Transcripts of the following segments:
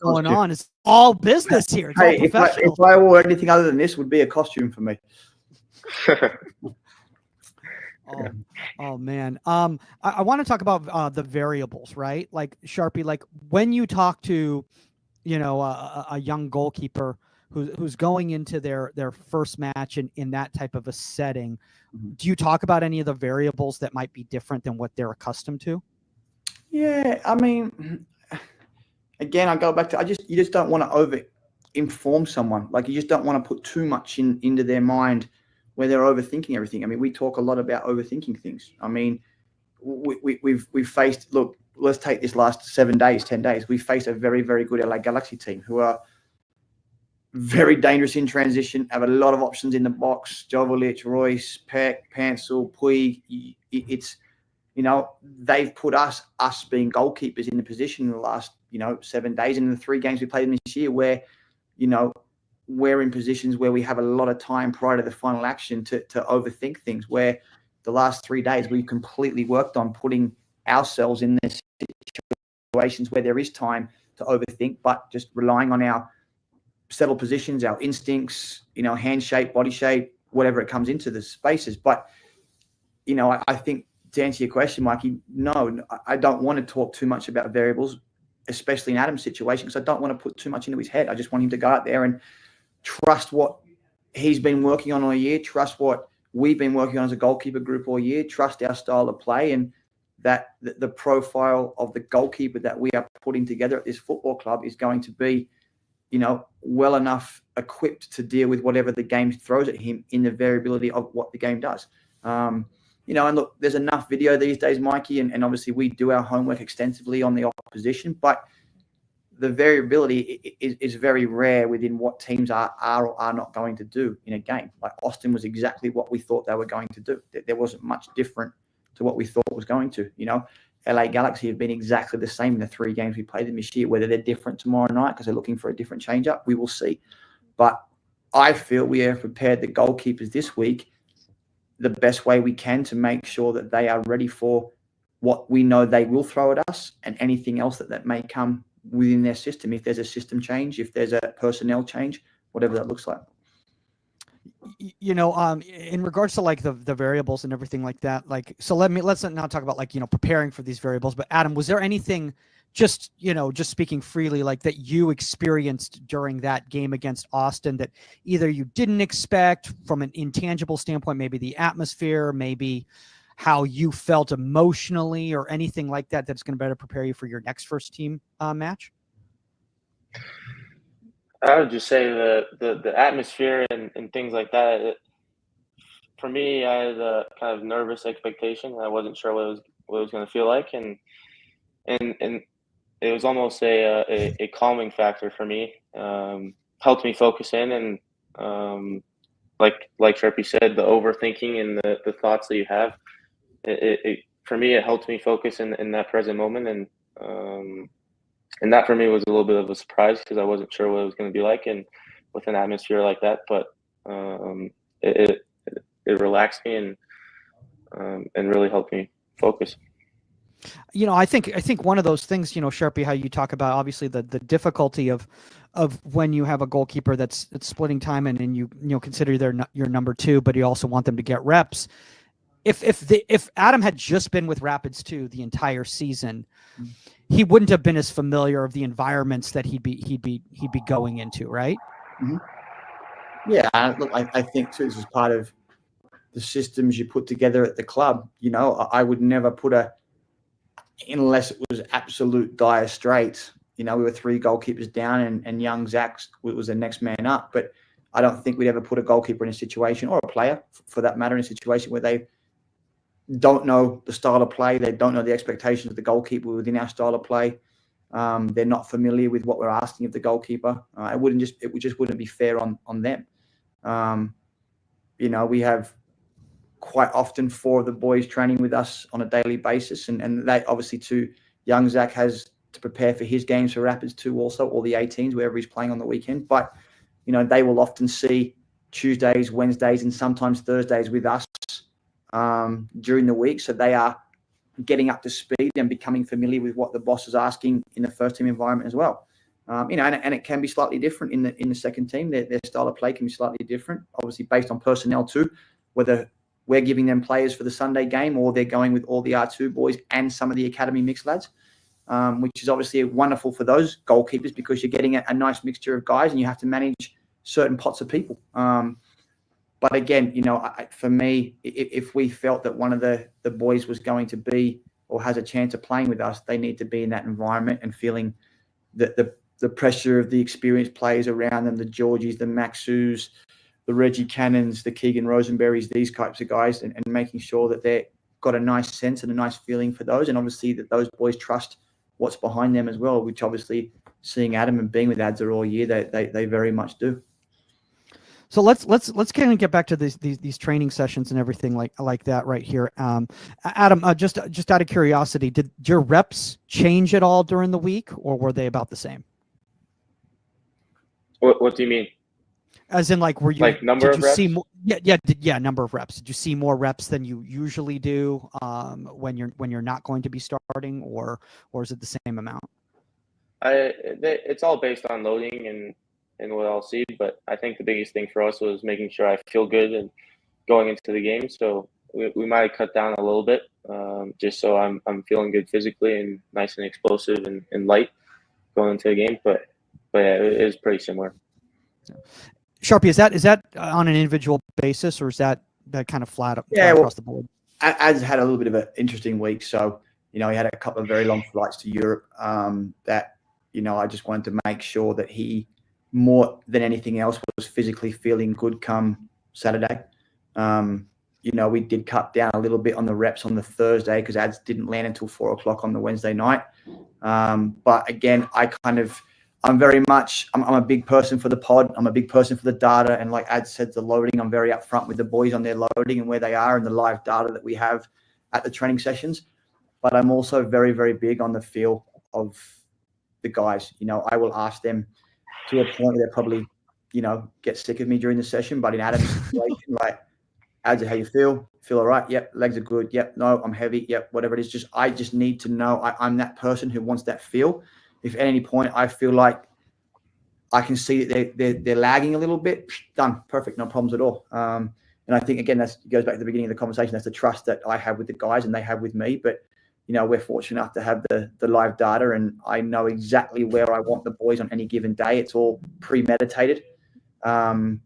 going on. It's all business here. It's all professional. If I wore anything other than this, would be a costume for me. Oh man. I want to talk about the variables, right? Like Sharpie, like when you talk to, a young goalkeeper who's going into their first match in that type of a setting, do you talk about any of the variables that might be different than what they're accustomed to? Yeah, I mean, again, I go back to you just don't want to over inform someone. Like you just don't want to put too much into their mind where they're overthinking everything. I mean, we talk a lot about overthinking things. I mean, we've faced. Look, let's take this last 7 days, 10 days. We faced a very, very good LA Galaxy team who are very dangerous in transition. Have a lot of options in the box. Jovalic, Royce, Peck, Pansel, Puig. It's they've put us being goalkeepers in the position in the last 7 days, and in the 3 games we played this year, where we're in positions where we have a lot of time prior to the final action to overthink things, where the last 3 days we've completely worked on putting ourselves in these situations where there is time to overthink, but just relying on our settled positions, our instincts, hand shape, body shape, whatever it comes into the spaces. But, I think to answer your question, Mikey, no, I don't want to talk too much about variables, especially in Adam's situation, because I don't want to put too much into his head. I just want him to go out there and trust what he's been working on all year, trust what we've been working on as a goalkeeper group all year, trust our style of play, and that the profile of the goalkeeper that we are putting together at this football club is going to be, well enough equipped to deal with whatever the game throws at him in the variability of what the game does. And look, there's enough video these days, Mikey, and obviously we do our homework extensively on the opposition, but the variability is very rare within what teams are or are not going to do in a game. Like Austin was exactly what we thought they were going to do. There wasn't much different to what we thought was going to. LA Galaxy have been exactly the same in the 3 games we played them this year. Whether they're different tomorrow night because they're looking for a different change-up, we will see. But I feel we have prepared the goalkeepers this week the best way we can to make sure that they are ready for what we know they will throw at us and anything else that may come within their system. If there's a system change, if there's a personnel change, whatever that looks like. In regards to like the variables and everything like that, like, so let's not talk about like, preparing for these variables, but Adam, was there anything just speaking freely, like that you experienced during that game against Austin that either you didn't expect from an intangible standpoint, maybe the atmosphere, maybe how you felt emotionally or anything like that, that's going to better prepare you for your next first team match? I would just say the atmosphere and things like that. For me, I had a kind of nervous expectation. I wasn't sure what it was going to feel like, and it was almost a calming factor for me. Helped me focus in, and like Sharpie said, the overthinking and the thoughts that you have. For me, it helped me focus in that present moment, and that for me was a little bit of a surprise because I wasn't sure what it was going to be like, and with an atmosphere like that. But it relaxed me and really helped me focus. I think one of those things, Sharpie, how you talk about obviously the difficulty of when you have a goalkeeper that's splitting time and you consider your number 2, but you also want them to get reps. If Adam had just been with Rapids 2 the entire season, he wouldn't have been as familiar of the environments that he'd be going into, right? Mm-hmm. Yeah, look, I think too, this is part of the systems you put together at the club. I would never put unless it was absolute dire straits. We were 3 goalkeepers down, and young Zach was the next man up. But I don't think we'd ever put a goalkeeper in a situation, or a player for that matter, in a situation where they don't know the style of play. They don't know the expectations of the goalkeeper within our style of play. They're not familiar with what we're asking of the goalkeeper. It just wouldn't be fair on them. We have quite often 4 of the boys training with us on a daily basis, and they obviously too. Young Zach has to prepare for his games for Rapids too, also, all the 18s, wherever he's playing on the weekend. But they will often see Tuesdays, Wednesdays, and sometimes Thursdays with us during the week, so they are getting up to speed and becoming familiar with what the boss is asking in the first team environment as well. And it can be slightly different in the second team. Their style of play can be slightly different, obviously based on personnel too, whether we're giving them players for the Sunday game or they're going with all the R2 boys and some of the academy mixed lads, which is obviously wonderful for those goalkeepers because you're getting a nice mixture of guys and you have to manage certain pots of people. But again, for me, if we felt that one of the boys was going to be or has a chance of playing with us, they need to be in that environment and feeling that the pressure of the experienced players around them, the Georgies, the Maxus, the Reggie Cannons, the Keegan Rosenberries, these types of guys, and making sure that they've got a nice sense and a nice feeling for those. And obviously that those boys trust what's behind them as well, which obviously seeing Adam and being with Adza all year, they very much do. So let's kind of get back to these training sessions and everything like that right here. Adam, just out of curiosity, did your reps change at all during the week, or were they about the same? What do you mean? As in, like, were you like number of reps? See more, yeah, number of reps. Did you see more reps than you usually do when you're not going to be starting, or is it the same amount? It's all based on loading and what I'll see, but I think the biggest thing for us was making sure I feel good and going into the game. So we might cut down a little bit, just so I'm feeling good physically and nice and explosive and light going into the game. But yeah, it is pretty similar. Sharpie, is that on an individual basis, or is that kind of flat across the board? Ad's had a little bit of an interesting week. So, he had a couple of very long flights to Europe that, I just wanted to make sure that he, more than anything else, was physically feeling good come Saturday. We did cut down a little bit on the reps on the Thursday because Ads didn't land until 4:00 on the Wednesday night. But again, I'm a big person for the pod. I'm a big person for the data. And like Ad said, the loading, I'm very upfront with the boys on their loading and where they are and the live data that we have at the training sessions. But I'm also very, very big on the feel of the guys. I will ask them to a point where they probably, get sick of me during the session. But in Adam's situation, like, Ads, how you feel? Feel all right? Yep. Legs are good. Yep. No, I'm heavy. Yep. Whatever it is. I just need to know I'm that person who wants that feel. If at any point I feel like I can see that they're lagging a little bit, done. Perfect. No problems at all. And I think, again, that goes back to the beginning of the conversation. That's the trust that I have with the guys and they have with me. But, we're fortunate enough to have the live data, and I know exactly where I want the boys on any given day. It's all premeditated. And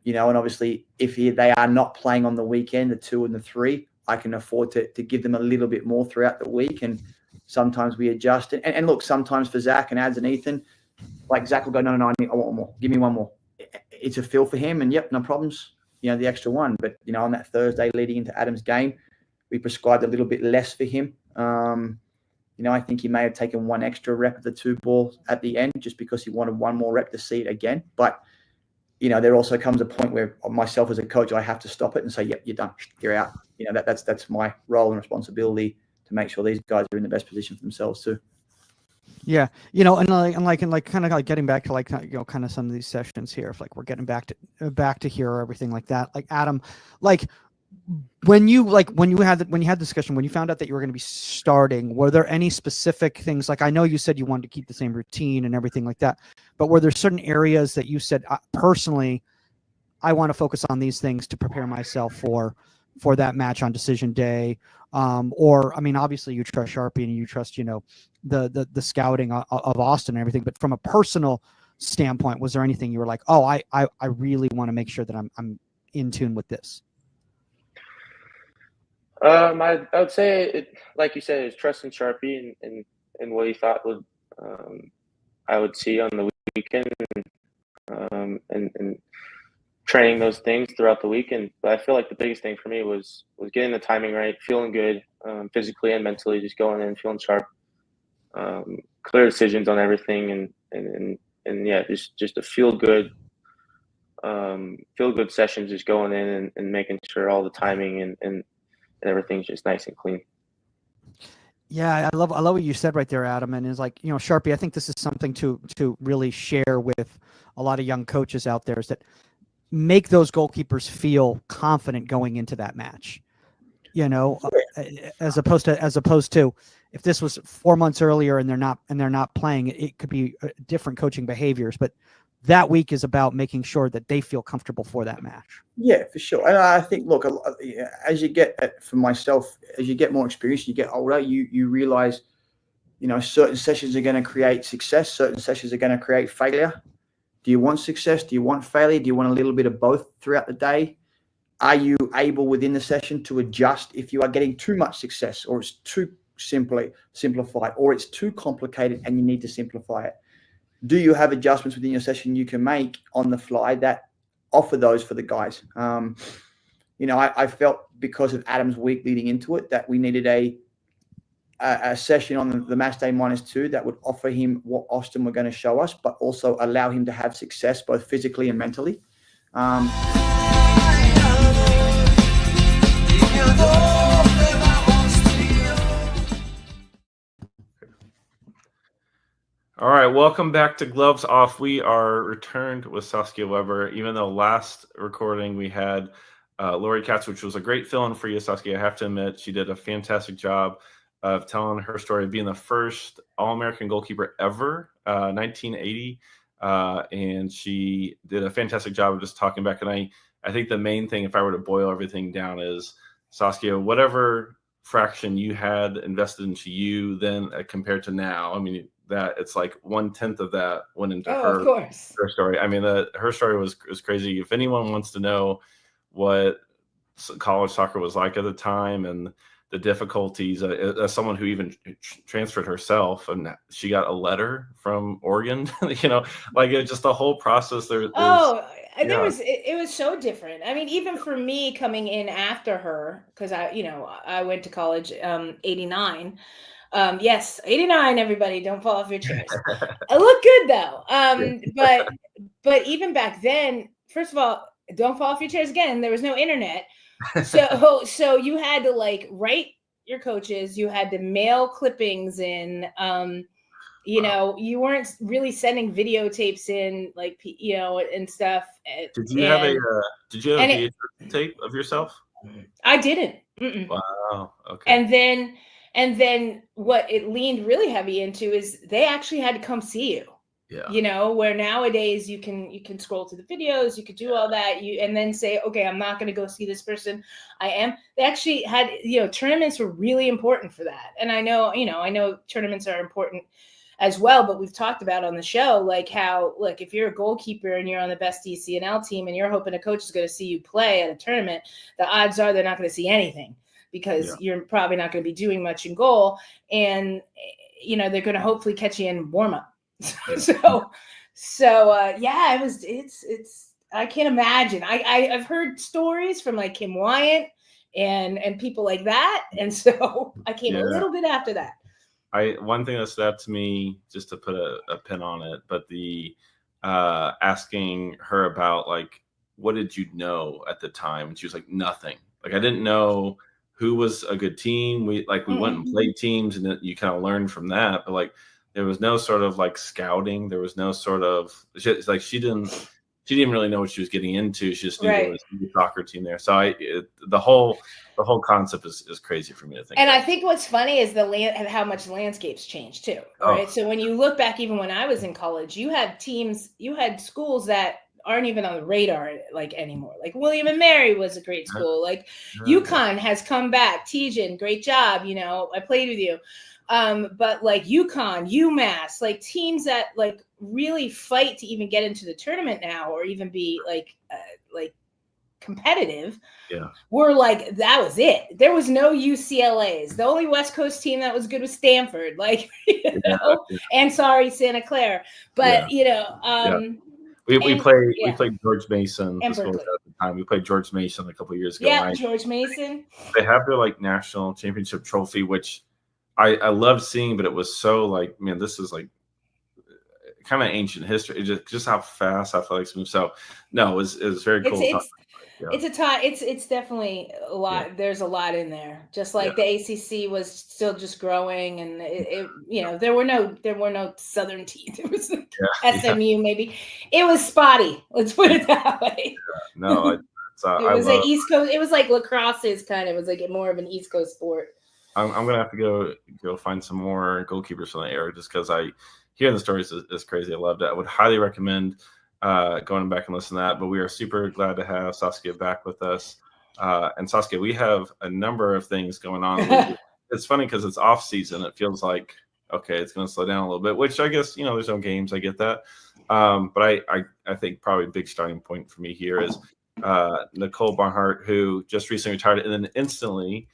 obviously if they are not playing on the weekend, the 2 and the 3, I can afford to give them a little bit more throughout the week. And sometimes we adjust it. And look, sometimes for Zach and Ads and Ethan, like Zach will go, no, I want more. Give me one more. It's a feel for him. And yep, no problems, the extra one. But, on that Thursday leading into Adam's game, we prescribed a little bit less for him. I think he may have taken one extra rep of the 2 balls at the end just because he wanted one more rep to see it again. But, there also comes a point where myself as a coach, I have to stop it and say, yep, you're done. You're out. That's my role and responsibility to make sure these guys are in the best position for themselves too. Yeah, and kind of like getting back to kind of some of these sessions here. If we're getting back to here or everything like that. Like Adam, when you had discussion, when you found out that you were going to be starting, were there any specific things? Like, I know you said you wanted to keep the same routine and everything like that, but were there certain areas that you said, personally, I want to focus on these things to prepare myself for that match on decision day? Or, I mean, obviously you trust Sharpie and you trust, the scouting of Austin and everything, but from a personal standpoint, was there anything you were like, oh, I really want to make sure that I'm in tune with this? I would say it, like you said, is trusting Sharpie and what he thought I would see on the weekend, and training those things throughout the weekend. But I feel like the biggest thing for me was getting the timing right, feeling good, physically and mentally, just going in, feeling sharp, clear decisions on everything, and yeah, just a feel good sessions, just going in and making sure all the timing and everything's just nice and clean. Yeah, I love what you said right there, Adam. And it's like, Sharpie, I think this is something to really share with a lot of young coaches out there, is that make those goalkeepers feel confident going into that match. As opposed to if this was 4 months earlier and they're not playing, it could be different coaching behaviors. But that week is about making sure that they feel comfortable for that match. Yeah, for sure. And I think, look, as you get, for myself, as you get more experience, you get older, you realize, certain sessions are going to create success. Certain sessions are going to create failure. Do you want success? Do you want failure? Do you want a little bit of both throughout the day? Are you able within the session to adjust if you are getting too much success, or it's too simplified, or it's too complicated and you need to simplify it? Do you have adjustments within your session you can make on the fly that offer those for the guys? I felt because of Adam's week leading into it that we needed a session on the match day -2 that would offer him what Austin were going to show us, but also allow him to have success both physically and mentally. All right, welcome back to Gloves Off. We are returned with Saskia Weber. Even though last recording we had Lori Katz, which was a great fill-in for you, Saskia. I have to admit, she did a fantastic job of telling her story of being the first All-American goalkeeper ever, 1980. And she did a fantastic job of just talking back. And I think the main thing, if I were to boil everything down, is, Saskia, whatever fraction you had invested into you then compared to now, I mean, that it's like 1/10 of that went into her story. I mean, her story was crazy. If anyone wants to know what college soccer was like at the time and the difficulties, as someone who even transferred herself, and she got a letter from Oregon, like it just the whole process. It was so different. I mean, even for me coming in after her, because I went to college 89. Yes, 89, everybody, don't fall off your chairs. I look good though. But even back then, first of all, don't fall off your chairs again. There was no internet. So you had to write your coaches, you had to mail clippings in, you weren't really sending videotapes in and stuff. Did you have a VHS tape of yourself? I didn't. Wow. Okay. And then what it leaned really heavy into is they actually had to come see you. Yeah. Where nowadays you can scroll to the videos, you could do all that, and then say, okay, I'm not going to go see this person. They actually had, tournaments were really important for that. And I know tournaments are important as well, but we've talked about on the show, how, if you're a goalkeeper and you're on the best DCNL team and you're hoping a coach is going to see you play at a tournament, the odds are they're not going to see anything, because you're probably not going to be doing much in goal, and they're going to hopefully catch you in warm up. It's I can't imagine. I've heard stories from Kim Wyant and people like that, and so I came a little bit after that. One thing that stood out to me, just to put a pin on it, but the asking her about what did you know at the time, and she was like, nothing. I didn't know who was a good team. We went and played teams, and then you kind of learned from that. But there was no sort of scouting. There was no sort of she didn't really know what she was getting into. She just knew there was a soccer team there. So the whole concept is crazy for me to think. And I think what's funny is how much landscapes changed too. Right. So when you look back, even when I was in college, you had schools that aren't even on the radar anymore. William and Mary was a great school. UConn has come back. Tejan, great job. I played with you. But UConn, UMass, teams that really fight to even get into the tournament now, or even be competitive. Yeah, were that was it. There was no UCLA's. The only West Coast team that was good was Stanford. And sorry, Santa Clara. But we played George Mason. At the time. We played George Mason a couple of years ago. Yeah, George Mason. They have their national championship trophy, which I loved seeing, but it was so man, this is kind of ancient history. Just how fast athletics move. So no, it was very cool. It's definitely a lot. Yeah. There's a lot in there. Just the ACC was still just growing, and there were no Southern teams. It was SMU maybe. It was spotty. Let's put it that way. Yeah. No, it was an East Coast. It was lacrosse is kind of. It was more of an East Coast sport. I'm gonna have to go find some more goalkeepers from the era just because hearing the stories is crazy. I loved it. I would highly recommend going back and listening to that. But we are super glad to have Saskia back with us. And Saskia, we have a number of things going on. It's funny because it's off season. It feels like, okay, it's going to slow down a little bit, which I guess, there's no games. I get that. But I think probably a big starting point for me here is Nicole Barnhardt, who just recently retired and then instantly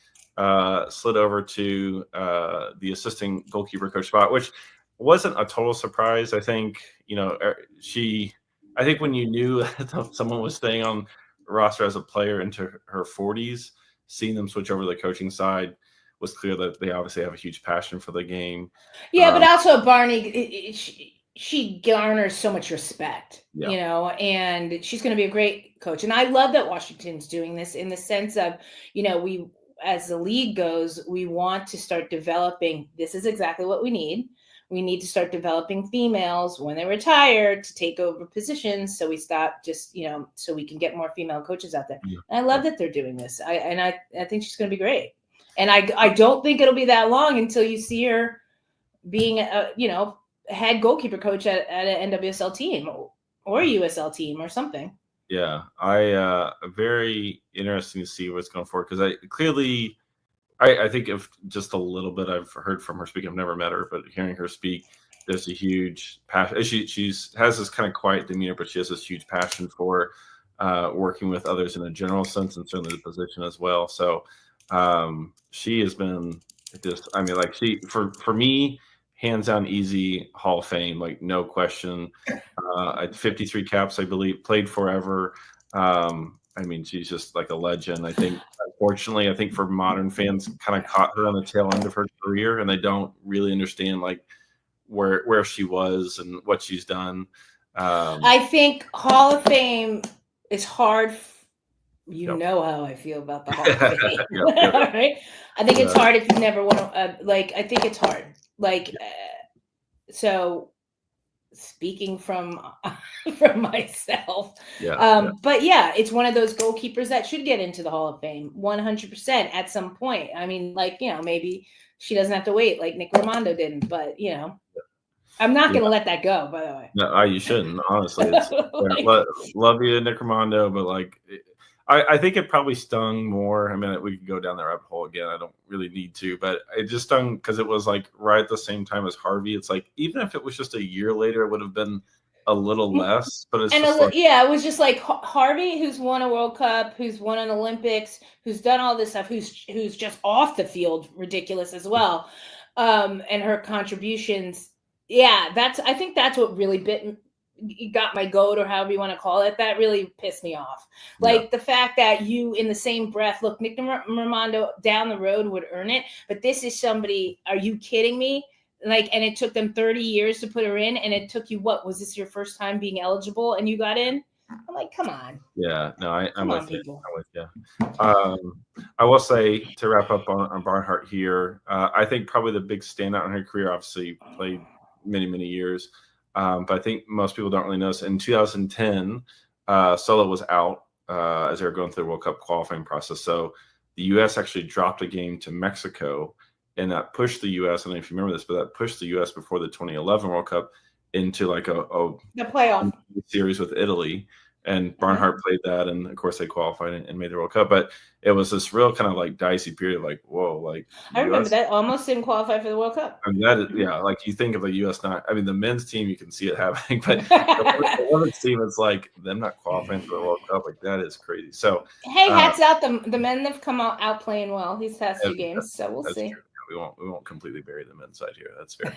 slid over to the assistant goalkeeper coach spot, which wasn't a total surprise. I think, I think when you knew someone was staying on the roster as a player into her 40s, seeing them switch over to the coaching side was clear that they obviously have a huge passion for the game. Yeah, but also Barney, she garners so much respect, and she's going to be a great coach. And I love that Washington's doing this in the sense of, we, as the league goes, we want to start developing. This is exactly what we need. We need to start developing females when they retire to take over positions. So we stop just, so we can get more female coaches out there. Yeah. And I love that they're doing this. I think she's going to be great. And I don't think it'll be that long until you see her being a head goalkeeper coach at an NWSL team or a USL team or something. Yeah, very interesting to see what's going forward because I think if just a little bit I've heard from her speak. I've never met her, but hearing her speak, there's a huge passion. She has this kind of quiet demeanor, but she has this huge passion for working with others in a general sense and certainly the position as well. So she has been just, for me, hands down easy Hall of Fame, like no question. 53 caps, I believe, played forever. She's just like a legend. I think, unfortunately, for modern fans, kind of caught her on the tail end of her career, and they don't really understand like where she was and what she's done. I think Hall of Fame is hard. Know how I feel about the Hall of Fame. Yep. Right? I think it's hard if you never want to. I think it's hard. So. Speaking from myself, but yeah, it's one of those goalkeepers that should get into the Hall of Fame 100% at some point. Maybe she doesn't have to wait like Nick Romando didn't, but I'm not going to let that go. By the way, no, you shouldn't. Honestly, love you, Nick Romando, but I think it probably stung more. We could go down that rabbit hole again. I don't really need to, but it just stung because it was right at the same time as Harvey. It's even if it was just a year later, it would have been a little less. But it's it was just like Harvey, who's won a World Cup, who's won an Olympics, who's done all this stuff, who's just off the field ridiculous as well, and her contributions. Yeah, I think that's what really got my goat, or however you want to call it. That really pissed me off. The fact that you, in the same breath, look, Nick Romando down the road would earn it, but this is somebody. Are you kidding me? And it took them 30 years to put her in, and it took you was this your first time being eligible, and you got in? I'm like, come on. Yeah, no, I'm with you. I will say, to wrap up on Barnhardt here, I think probably the big standout in her career, obviously played many years. But I think most people don't really notice. In 2010, Solo was out as they were going through the World Cup qualifying process. So the U.S. actually dropped a game to Mexico, and that pushed the U.S. I don't know if you remember this, but that pushed the U.S. before the 2011 World Cup into the playoff series with Italy. And Barnhardt played that, and of course they qualified and made the World Cup. But it was this real kind of dicey period, whoa, I remember that almost didn't qualify for the World Cup. And that is, you think of the U.S. not. The men's team, you can see it happening, but the women's team, it's them not qualifying for the World Cup. That is crazy. So hey, hats out. The men have come out playing well these past 2 games, so we'll see. True. We won't completely bury the men's side here. That's fair.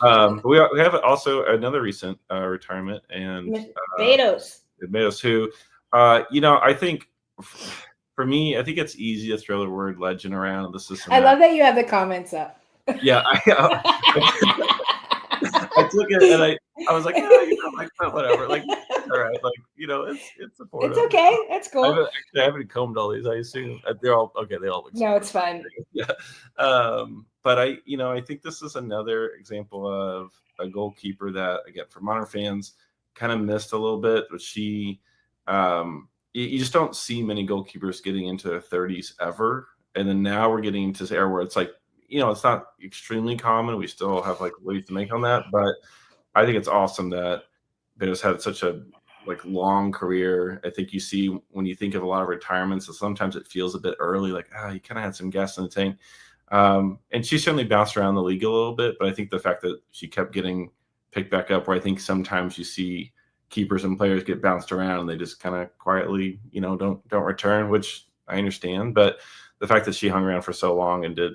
But we have also another recent retirement, and Betos, who, I think for me, I think it's easy to throw the word legend around. This is. I love that you have the comments up. Yeah, I took it and I was like, whatever. All right, it's supportive. It's okay. It's cool. I haven't combed all these. I assume they're all okay. They all look. No, it's fine. Yeah. But I think this is another example of a goalkeeper that, again, for modern fans, kind of missed a little bit. But she, you just don't see many goalkeepers getting into their 30s ever. And then now we're getting into this era where it's like, it's not extremely common. We still have like ways to make on that, but I think it's awesome that Betos had such a long career. I think you see when you think of a lot of retirements, that sometimes it feels a bit early, like, you kind of had some gas in the tank. And she certainly bounced around the league a little bit, but I think the fact that she kept getting picked back up, where I think sometimes you see keepers and players get bounced around and they just kind of quietly, don't return, which I understand. But the fact that she hung around for so long and did,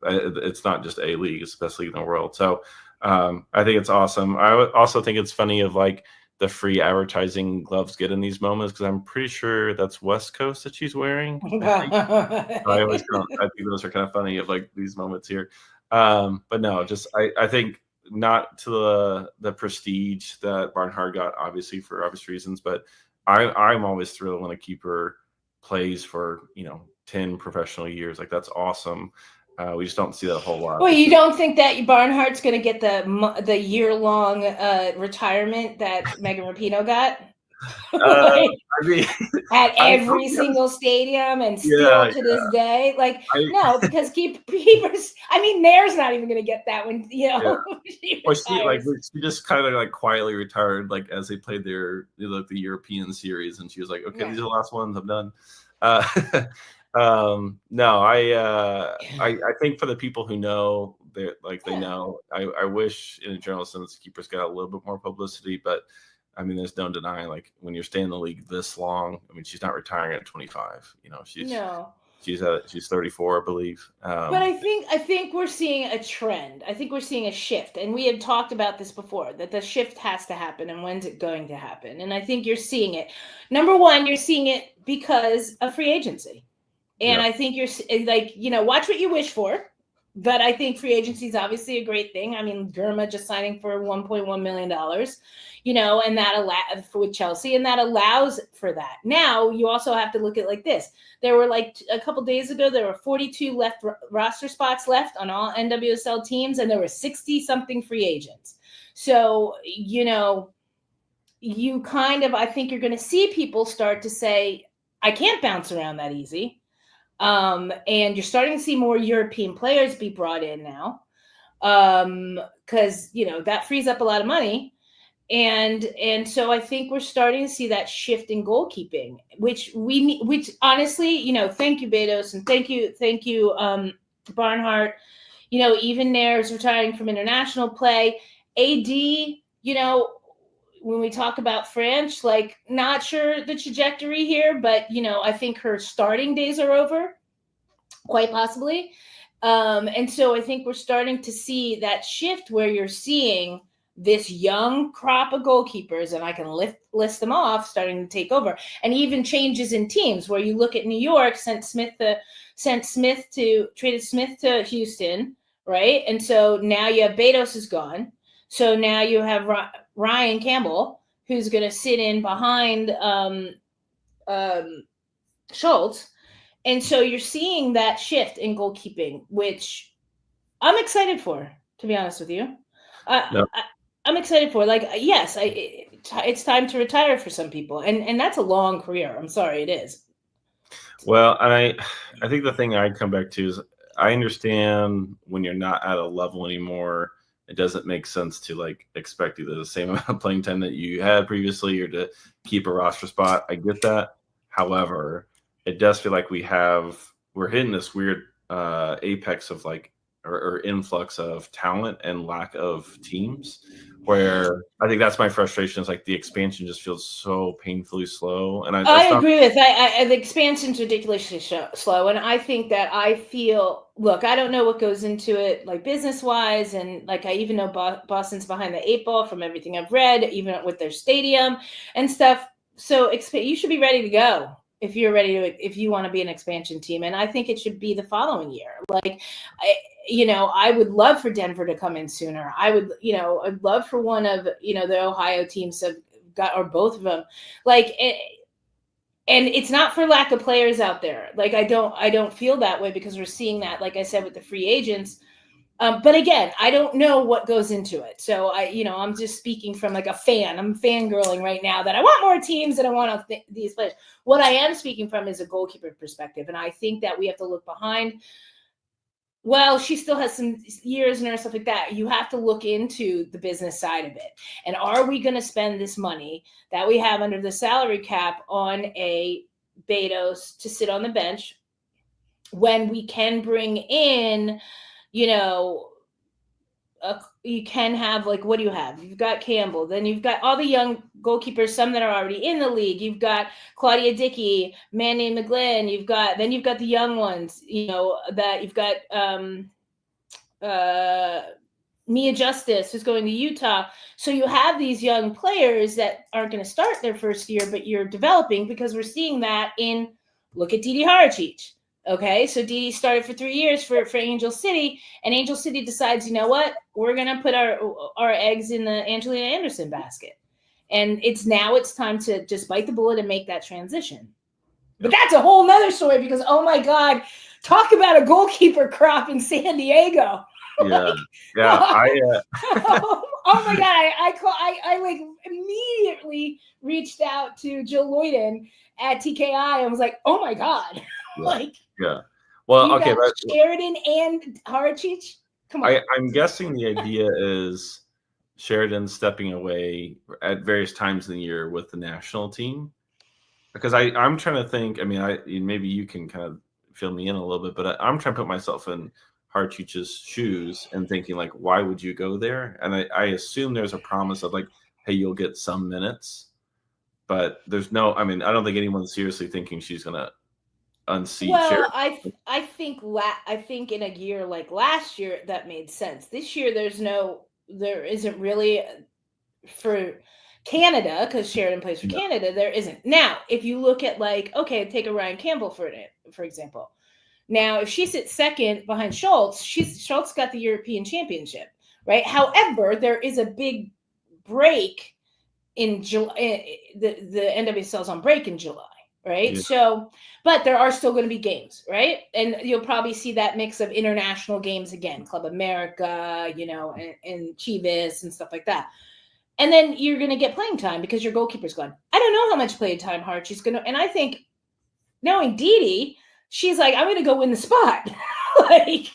it's not just a league, especially in the world. So I think it's awesome. I also think it's funny of like the free advertising gloves get in these moments, because I'm pretty sure that's West Coast that she's wearing. I think those are kind of funny of like these moments here. But no, just I think not to the prestige that Barnhardt got, obviously for obvious reasons, but I'm always thrilled when a keeper plays for 10 professional years. Like, that's awesome. We just don't see that a whole lot. Well, you don't think that Barnhardt's going to get the year-long retirement that Megan Rapinoe got? I mean, at every single stadium and still to this day, no, because keepers. I mean, Nair's not even going to get that when she just kind of like quietly retired, like as they played the European series, and she was like, "Okay, these are the last ones. I'm done." No, I think for the people who know, they know. I wish in a journalist sense keepers got a little bit more publicity, but I mean, there's no denying, like, when you're staying in the league this long, I mean, she's not retiring at 25. She's 34, I believe. But I think we're seeing a trend. I think we're seeing a shift, and we had talked about this before, that the shift has to happen, and when's it going to happen? And I think you're seeing it. Number one, you're seeing it because of free agency, and I think you're like, watch what you wish for. But I think free agency is obviously a great thing. I mean, Germa just signing for $1.1 million, and that allows with Chelsea, and that allows for that. Now you also have to look at like this. There were like a couple days ago, there were 42 roster spots left on all NWSL teams, and there were 60 something free agents. So, you kind of, I think you're going to see people start to say, I can't bounce around that easy. And you're starting to see more European players be brought in now, because that frees up a lot of money, and so I think we're starting to see that shift in goalkeeping, which we need. Which honestly, thank you Betos, and thank you Barnhardt. Even Nair's retiring from international play. AD, when we talk about French, like, not sure the trajectory here, but I think her starting days are over, quite possibly. And so I think we're starting to see that shift where you're seeing this young crop of goalkeepers, and I can list them off, starting to take over. And even changes in teams where you look at New York traded Smith to Houston, right? And so now you have Betos is gone. So now you have Ryan Campbell, who's going to sit in behind Schultz. And so you're seeing that shift in goalkeeping, which I'm excited for, to be honest with you. I'm excited for. Like, yes, it's time to retire for some people. And that's a long career. I'm sorry, it is. Well, I think the thing I'd come back to is, I understand when you're not at a level anymore, it doesn't make sense to like expect either the same amount of playing time that you had previously or to keep a roster spot. I get that. However, it does feel like we're hitting this weird apex of like, or influx of talent and lack of teams, where I think that's my frustration, is like the expansion just feels so painfully slow. And I agree with the expansion's ridiculously slow. And I think that look, I don't know what goes into it, like business wise. And like, I even know Boston's behind the 8 ball from everything I've read, even with their stadium and stuff. So you should be ready to go if you want to be an expansion team. And I think it should be the following year. Like, I would love for Denver to come in sooner. I'd love for one of, the Ohio teams to have got, or both of them, like, and it's not for lack of players out there. Like, I don't feel that way, because we're seeing that, like I said, with the free agents, But again, I don't know what goes into it. So I'm just speaking from like a fan. I'm fangirling right now that I want more teams and I want these players. What I am speaking from is a goalkeeper perspective. And I think that we have to look behind. Well, she still has some years in her, stuff like that. You have to look into the business side of it. And are we going to spend this money that we have under the salary cap on a Betos to sit on the bench when we can bring in, you can have, like, what do you have? You've got Campbell, then you've got all the young goalkeepers, some that are already in the league. You've got Claudia Dickey, Manny McGlynn. You've got the young ones, that you've got Mia Justice, who's going to Utah. So you have these young players that aren't going to start their first year, but you're developing, because we're seeing that look at Didi Harachich. Okay, so Didi started for 3 years for Angel City, and Angel City decides, you know what, we're going to put our eggs in the Angelina Anderson basket. And it's time to just bite the bullet and make that transition. But that's a whole nother story, because, oh my God, talk about a goalkeeper crop in San Diego. Yeah, Oh my God, I like immediately reached out to Jill Lloyden at TKI and was like, oh my God. Well, okay, Sheridan and Harachich. Come on. I'm guessing the idea is Sheridan stepping away at various times in the year with the national team, because I'm trying to think. I mean, maybe you can kind of fill me in a little bit, but I'm trying to put myself in Harachich's shoes and thinking, like, why would you go there? And I assume there's a promise of, like, hey, you'll get some minutes, but there's no. I mean, I don't think anyone's seriously thinking she's gonna unseat. Well, I think in a year like last year that made sense. This year there isn't really for Canada, because Sheridan plays for Canada. There isn't. Now, if you look at, like, okay, take a Ryan Campbell for example. Now, if she sits second behind Schultz, Schultz got the European Championship, right? However, there is a big break in July. The NWSL's on break in July. Right. Yeah. So, but there are still going to be games, right? And you'll probably see that mix of international games again, Club America, and Chivas and stuff like that. And then you're going to get playing time because your goalkeeper's gone. I don't know how much playing time Harach's going to, and I think knowing Didi, she's like, I'm going to go win the spot.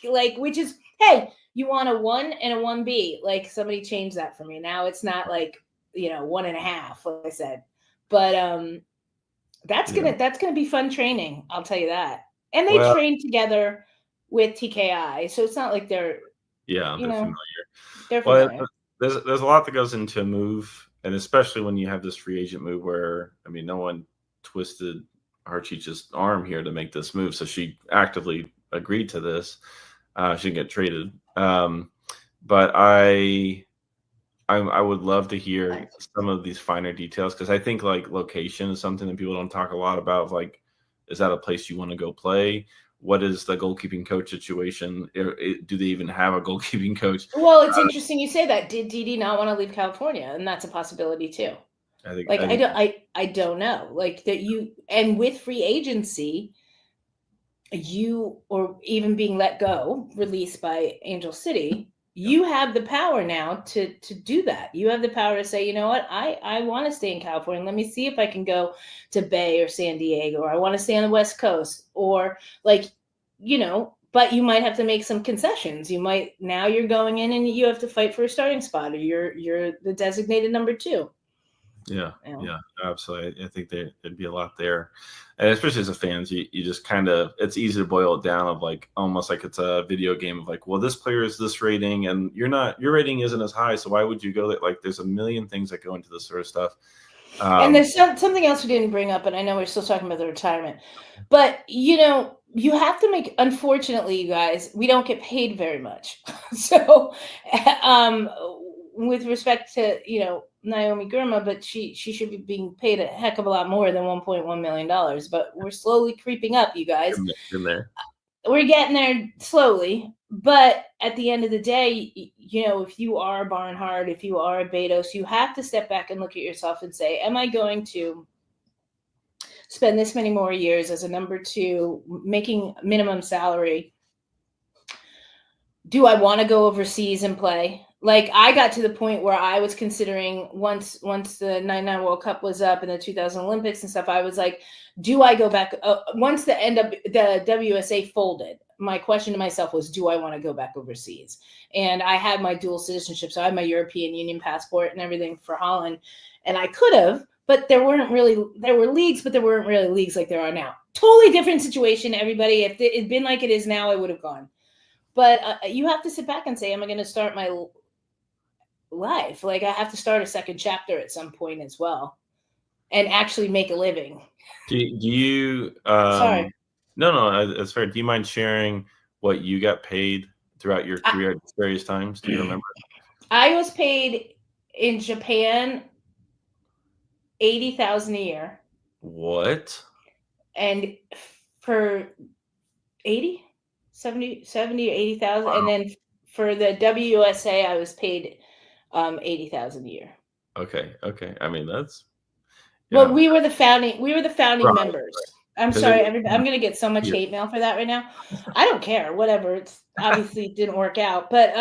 like, which is, hey, you want a 1 and a 1B. Like, somebody changed that for me. Now it's not like, 1.5, like I said, but, that's gonna be fun training. I'll tell you that. And they train together with TKI, so it's not like they're familiar. They're familiar. There's a lot that goes into a move, and especially when you have this free agent move where, I mean, no one twisted Harachich's arm here to make this move, so she actively agreed to this. She didn't get traded, but I would love to hear some of these finer details, because I think, like, location is something that people don't talk a lot about. Like, is that a place you want to go play? What is the goalkeeping coach situation? Do they even have a goalkeeping coach? Well, it's interesting you say that. Did Didi not want to leave California? And that's a possibility too. I don't know. Like, that and with free agency, or even being let go, released by Angel City, you have the power now to do that. You have the power to say, you know what, I want to stay in California. Let me see if I can go to Bay or San Diego, or I want to stay on the West Coast, or but you might have to make some concessions. Now you're going in and you have to fight for a starting spot, or you're the designated number 2. Yeah, absolutely. I think there'd be a lot there, and especially as a fans, you just kind of, it's easy to boil it down of, like, almost like it's a video game of, like, well, this player is this rating, and your rating isn't as high, so why would you go there? Like, there's a million things that go into this sort of stuff. And there's something else we didn't bring up, and I know we're still talking about the retirement, but you have to make. Unfortunately, you guys, we don't get paid very much, so with respect to Naomi Girma, but she should be being paid a heck of a lot more than $1.1 million. But we're slowly creeping up, you guys. In there. We're getting there slowly. But at the end of the day, if you are Barnhardt, if you are a Betos, you have to step back and look at yourself and say, am I going to spend this many more years as a number 2, making minimum salary, do I want to go overseas and play? Like, I got to the point where I was considering once the 99 World Cup was up and the 2000 Olympics and stuff, I was like, do I go back? Once the WSA folded, my question to myself was, do I want to go back overseas? And I had my dual citizenship. So I had my European Union passport and everything for Holland. And I could have, but there were leagues, but there weren't really leagues like there are now. Totally different situation, everybody. If it had been like it is now, I would have gone. But you have to sit back and say, am I going to start my life? Like, I have to start a second chapter at some point as well and actually make a living. Do you Sorry. No, it's fair. Do you mind sharing what you got paid throughout your career at various times? Do you remember? I was paid in Japan $80,000 a year. What? And for 70 or 80,000. Wow. And then for the WUSA, I was paid $80,000 a year. Okay. I mean, that's well, we were the founding right, members. I'm sorry, I'm going to get so much hate mail for that right now. I don't care, whatever. It's obviously didn't work out, but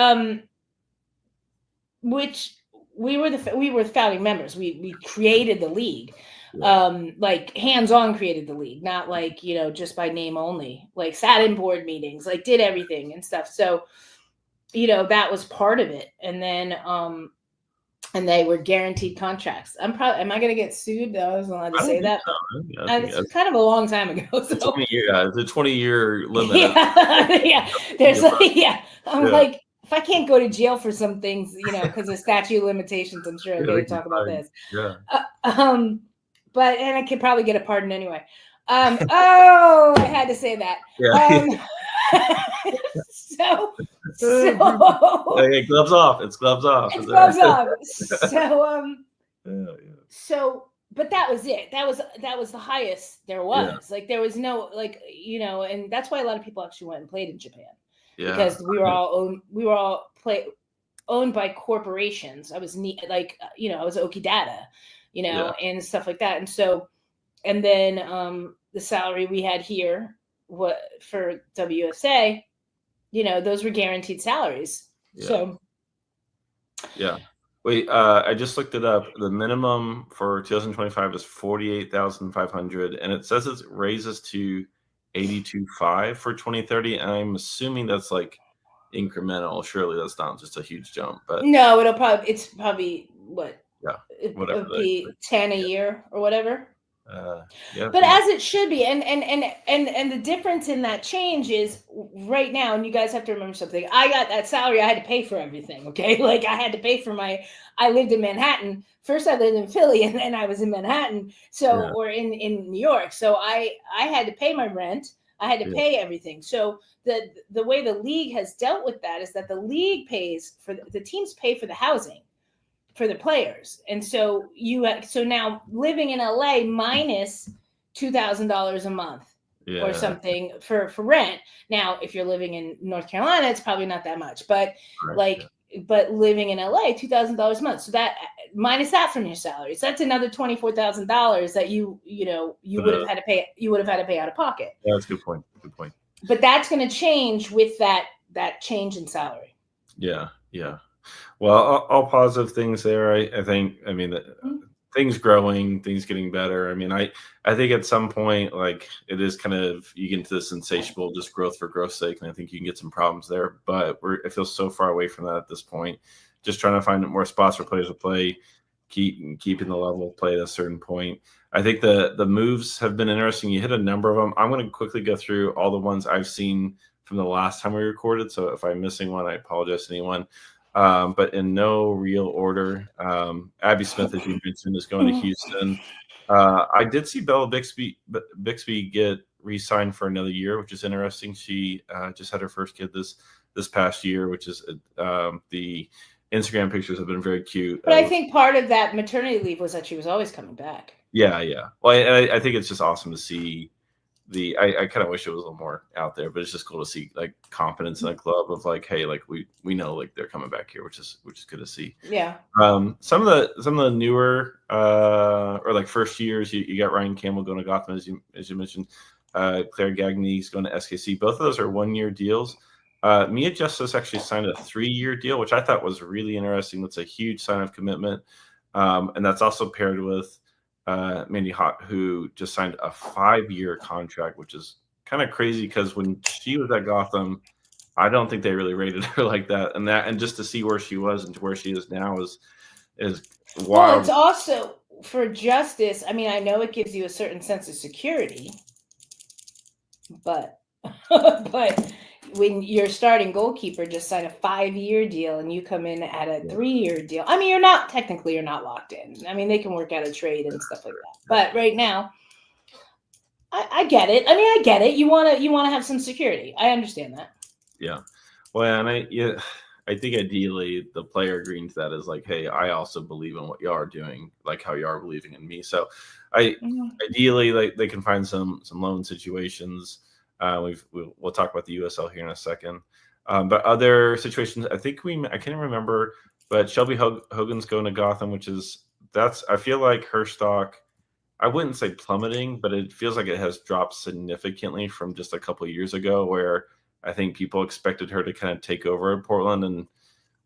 which we were the founding members. We created the league. Like hands-on created the league, not like, just by name only, like sat in board meetings, like did everything and stuff. So, that was part of it. And then, and they were guaranteed contracts. am I going to get sued? I wasn't allowed to say that. It's kind of a long time ago. So. 20 year, it's a 20-year limit. Yeah. There's like, if I can't go to jail for some things, because of statute of limitations, I'm sure I'm going to talk about this. Yeah. But I could probably get a pardon anyway. I had to say that. Yeah. So hey, gloves off. It's gloves off. It's gloves off. So but that was it. That was the highest there was. Yeah. Like there was no and that's why a lot of people actually went and played in Japan. Yeah. Because we were all owned by corporations. I was I was Okidata, and stuff like that. And so, and then the salary we had here, for WSA, those were guaranteed salaries. Yeah. So. Yeah. Wait, I just looked it up. The minimum for 2025 is 48,500, and it says it raises to 82.5 for 2030. And I'm assuming that's like incremental. Surely that's not just a huge jump, but no, it's probably what? Yeah, whatever. It would be 10 a year or whatever. Yeah. But as it should be, and the difference in that change is right now, and you guys have to remember something. I got that salary. I had to pay for everything. Okay, like I had to pay for I lived in Manhattan. First, I lived in Philly, and then I was in Manhattan. So, or in New York. So I had to pay my rent. I had to pay everything. So the way the league has dealt with that is that the league pays for the teams pay for the housing for the players. And so so now living in LA minus $2,000 a month or something for rent. Now, if you're living in North Carolina, it's probably not that much, but but living in LA, $2,000 a month. So that minus that from your salary. So that's another $24,000 that you would have had to pay. You would have had to pay out of pocket. Yeah, that's a good point. Good point. But that's going to change with that change in salary. Yeah. Well, all positive things there. I think. I mean, things growing, things getting better. I mean, I think at some point, like it is kind of you get into this insatiable just growth for growth's sake, and I think you can get some problems there. But it feels so far away from that at this point. Just trying to find more spots for players to play, keeping the level of play at a certain point. I think the moves have been interesting. You hit a number of them. I'm going to quickly go through all the ones I've seen from the last time we recorded. So if I'm missing one, I apologize to anyone. But in no real order, Abby Smith, as you mentioned, is going to Houston. I did see Bella Bixby get re-signed for another year, which is interesting. She just had her first kid this past year, which is the Instagram pictures have been very cute. But I think part of that maternity leave was that she was always coming back. Yeah. Well, I think it's just awesome to see I kind of wish it was a little more out there, but it's just cool to see like confidence in a club of like, hey, like we know like they're coming back here, which is good to see. Yeah. Some of the newer or like first years, you got Ryan Campbell going to Gotham as you mentioned. Claire Gagny's going to SKC. Both of those are 1-year deals. Mia Justice actually signed a 3-year deal, which I thought was really interesting. That's a huge sign of commitment. And that's also paired with Mandy Hott, who just signed a 5-year contract, which is kind of crazy because when she was at Gotham, I don't think they really rated her like that. And just to see where she was and to where she is now is wild. Well, it's also for Justice. I mean, I know it gives you a certain sense of security, but when your starting goalkeeper just signed a 5-year deal and you come in at a 3-year deal, I mean, you're not locked in. I mean, they can work out a trade and stuff like that. But right now, I get it. I mean, I get it. You want to have some security. I understand that. Yeah. Well, and I think ideally the player agreeing to that is like, hey, I also believe in what you are doing, like how you are believing in me. So ideally, like they can find some loan situations. We'll talk about the USL here in a second. But other situations, I can't remember, but Shelby Hogan's going to Gotham, I feel like her stock, I wouldn't say plummeting, but it feels like it has dropped significantly from just a couple of years ago, where I think people expected her to kind of take over in Portland, and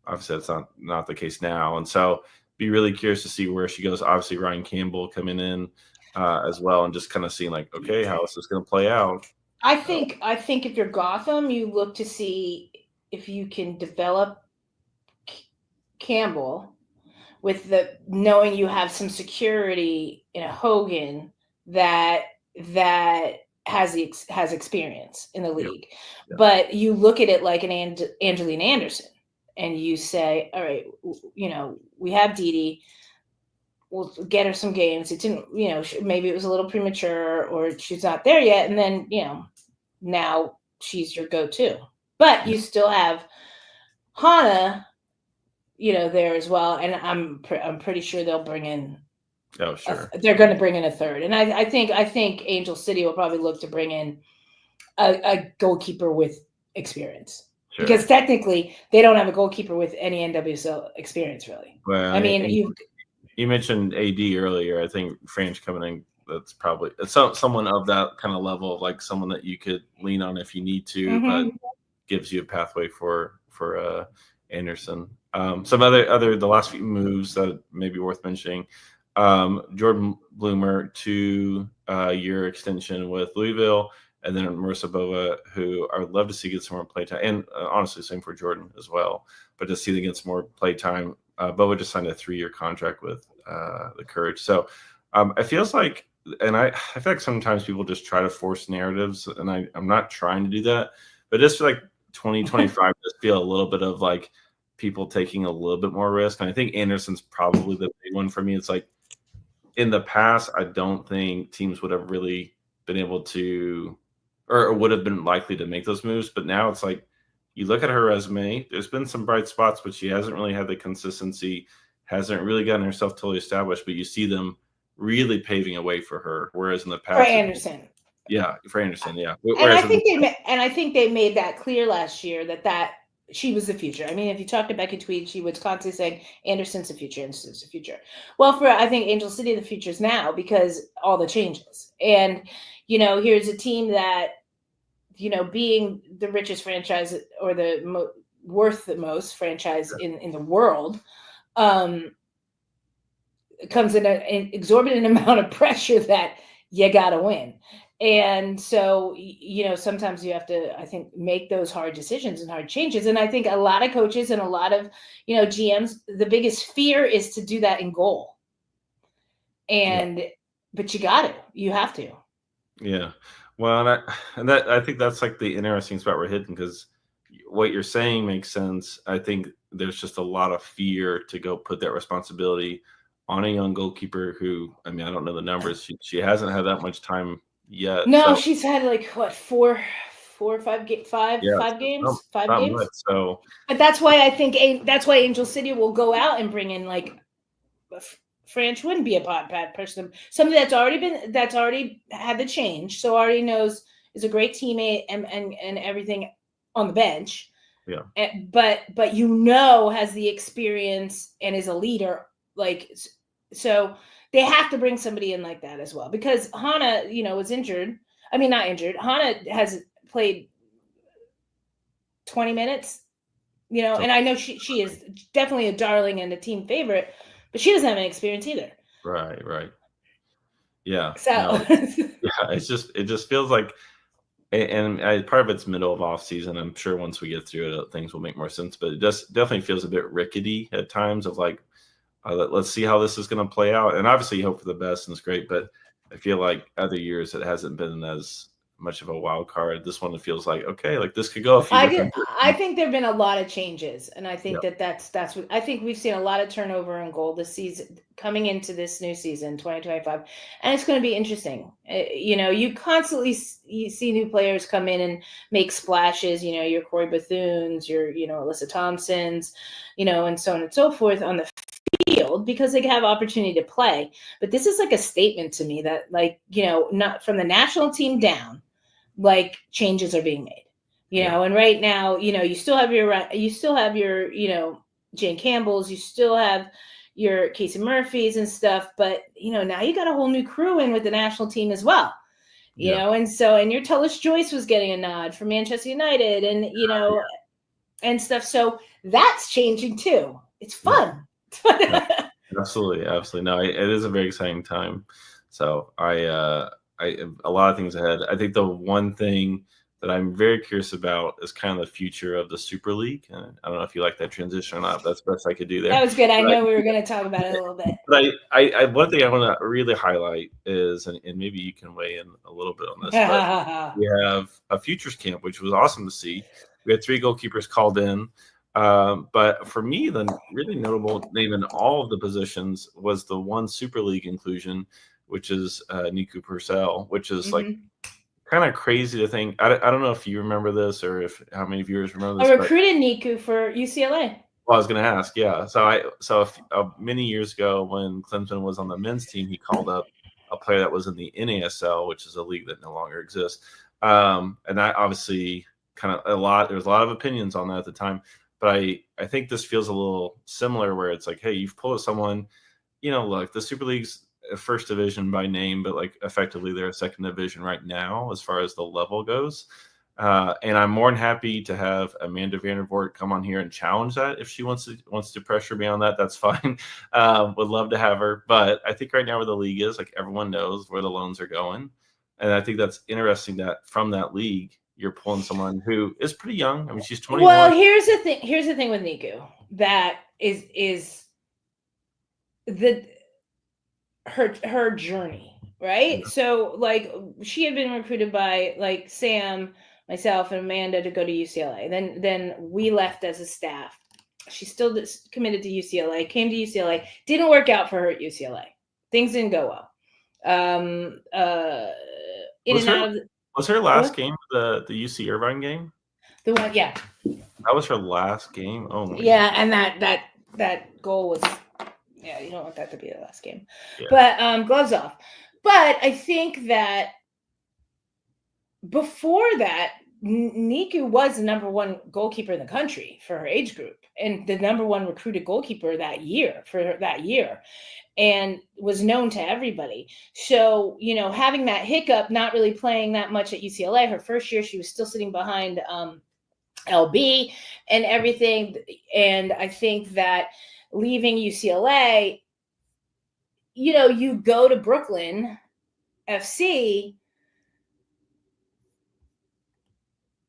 obviously that's not the case now. And so be really curious to see where she goes. Obviously Ryan Campbell coming in as well, and just kind of seeing like, okay, how is this going to play out? I think if you're Gotham, you look to see if you can develop Campbell with the knowing you have some security in a Hogan that has experience in the league. Yeah. But you look at it like an Angeline Anderson, and you say, all right, we have Didi. We'll get her some games. It didn't, maybe it was a little premature or she's not there yet. And then, now she's your go-to. But you still have Hannah, there as well. And I'm pretty sure they'll bring in. Oh, sure. They're going to bring in a third. And I think Angel City will probably look to bring in a goalkeeper with experience. Sure. Because technically they don't have a goalkeeper with any NWSL experience, really. Well, I mean, you mentioned AD earlier. I think French coming in, that's probably someone of that kind of level, of like someone that you could lean on if you need to, but gives you a pathway for Anderson. Some other the last few moves that may be worth mentioning. Jordan Bloomer 2-year extension with Louisville, and then Marissa Bova, who I would love to see get some more playtime, and honestly, same for Jordan as well. But to see them get some more playtime. Bova just signed a 3-year contract with the Courage. So it feels like, and I feel like sometimes people just try to force narratives, and I'm not trying to do that, but just like 2025 just feel a little bit of like people taking a little bit more risk. And I think Anderson's probably the big one for me. It's like in the past, I don't think teams would have really been able to, or would have been likely to make those moves. But now it's like, you look at her resume, there's been some bright spots, but she hasn't really had the consistency, hasn't really gotten herself totally established, but you see them really paving a way for her. Whereas in the past, for Anderson. Yeah. And I think they made that clear last year that she was the future. I mean, if you talk to Becky Tweed, she was constantly saying, Anderson's the future. Well, for, I think, Angel City, the future's now, because all the changes. And, here's a team that, being the richest franchise or the worth the most franchise in the world, comes in an exorbitant amount of pressure that you got to win. And so, sometimes you have to, I think, make those hard decisions and hard changes. And I think a lot of coaches and a lot of, GMs, the biggest fear is to do that in goal. But you have to. Yeah. Well, I think that's like the interesting spot we're hitting, because what you're saying makes sense. I think there's just a lot of fear to go put that responsibility on a young goalkeeper who, I mean, I don't know the numbers. She hasn't had that much time yet. No, so. She's had like what, four or five games. Much, so, but that's why I think Angel City will go out and bring in like French wouldn't be a bad person. Somebody that's already had the change, so already knows, is a great teammate and everything on the bench. Yeah. But has the experience and is a leader. Like, so they have to bring somebody in like that as well, because Hannah, was injured. I mean, not injured. Hannah has played 20 minutes, you know, and I know she is definitely a darling and a team favorite, but she doesn't have any experience either. Right. Yeah. So yeah, it just feels like, and part of it's middle of off season. I'm sure once we get through it, things will make more sense. But it just definitely feels a bit rickety at times. Of like, let's see how this is going to play out. And obviously, you hope for the best, and it's great. But I feel like other years it hasn't been as much of a wild card. This one, it feels like, okay, like this could go a few different I think there have been a lot of changes, and I think that's what I think. We've seen a lot of turnover in goal this season, coming into this new season 2025, and it's going to be interesting. You know, you constantly see new players come in and make splashes, you know, your Corey Bethunes, your, you know, Alyssa Thompsons, you know, and so on and so forth on the field, because they have opportunity to play. But this is like a statement to me that, like, you know, not from the national team down, like, changes are being made, you know. And right now, you know, you still have your, you know, Jane Campbell's, you still have your Casey Murphys and stuff, but, you know, now you got a whole new crew in with the national team as well, you know. And so, and your Tullis Joyce was getting a nod for Manchester United, and, you know, and stuff. So that's changing too. It's fun. Absolutely. No, it is a very exciting time. So a lot of things ahead. I think the one thing that I'm very curious about is kind of the future of the Super League. And I don't know if you like that transition or not. That's the best I could do there. That was good. I know we were going to talk about it a little bit. But one thing I want to really highlight is, and maybe you can weigh in a little bit on this, but we have a Futures Camp, which was awesome to see. We had 3 goalkeepers called in. But for me, the really notable name in all of the positions was the one Super League inclusion, which is Niku Purcell, which is like kind of crazy to think. I don't know if you remember this, or if how many viewers remember this. I recruited Niku for UCLA. Well, I was going to ask, yeah. So many years ago, when Clemson was on the men's team, he called up a player that was in the NASL, which is a league that no longer exists. And that obviously kind of there was a lot of opinions on that at the time. But I think this feels a little similar, where it's like, hey, you've pulled someone, you know, look, the Super League's first division by name, but like effectively they're a second division right now as far as the level goes. And I'm more than happy to have Amanda Vandervoort come on here and challenge that. If she wants to pressure me on that, that's fine. Would love to have her. But I think right now where the league is, like, everyone knows where the loans are going. And I think that's interesting that from that league, you're pulling someone who is pretty young. I mean, she's 21. Well, here's the thing with Niku that is her journey, right? Yeah. So, like, she had been recruited by, like, Sam, myself, and Amanda to go to UCLA. Then we left as a staff. She's still committed to UCLA. Came to UCLA. Didn't work out for her at UCLA. Things didn't go well. Was her last game the UC Irvine game? The one, yeah. That was her last game. Oh my. Yeah, and that goal was, yeah, you don't want that to be the last game. Yeah. But gloves off. But I think that before that, Niku was the number 1 goalkeeper in the country for her age group, and the number 1 recruited goalkeeper that year, and was known to everybody. So, you know, having that hiccup, not really playing that much at UCLA, her first year, she was still sitting behind LB and everything. And I think that leaving UCLA, you know, you go to Brooklyn FC,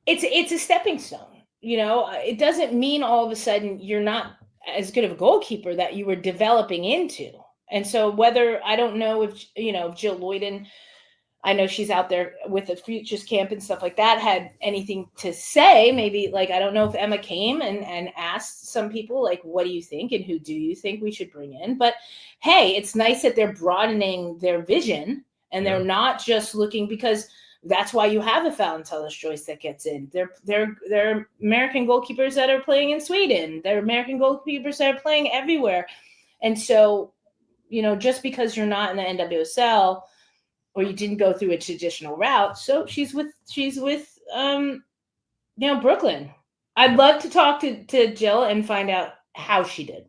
it's a stepping stone. You know, it doesn't mean all of a sudden you're not as good of a goalkeeper that you were developing into. And so whether, I don't know if, you know, Jill Lloyden, I know she's out there with the Futures Camp and stuff like that, had anything to say. Maybe, like, I don't know if Emma came and asked some people, like, what do you think and who do you think we should bring in? But hey, it's nice that they're broadening their vision, and they're not just looking, because that's why you have a Fallon Tullis Joyce that gets in. They're American goalkeepers that are playing in Sweden. They're American goalkeepers that are playing everywhere. And so, you know, just because you're not in the NWSL or you didn't go through a traditional route, so she's with you know, Brooklyn. I'd love to talk to Jill and find out how she did.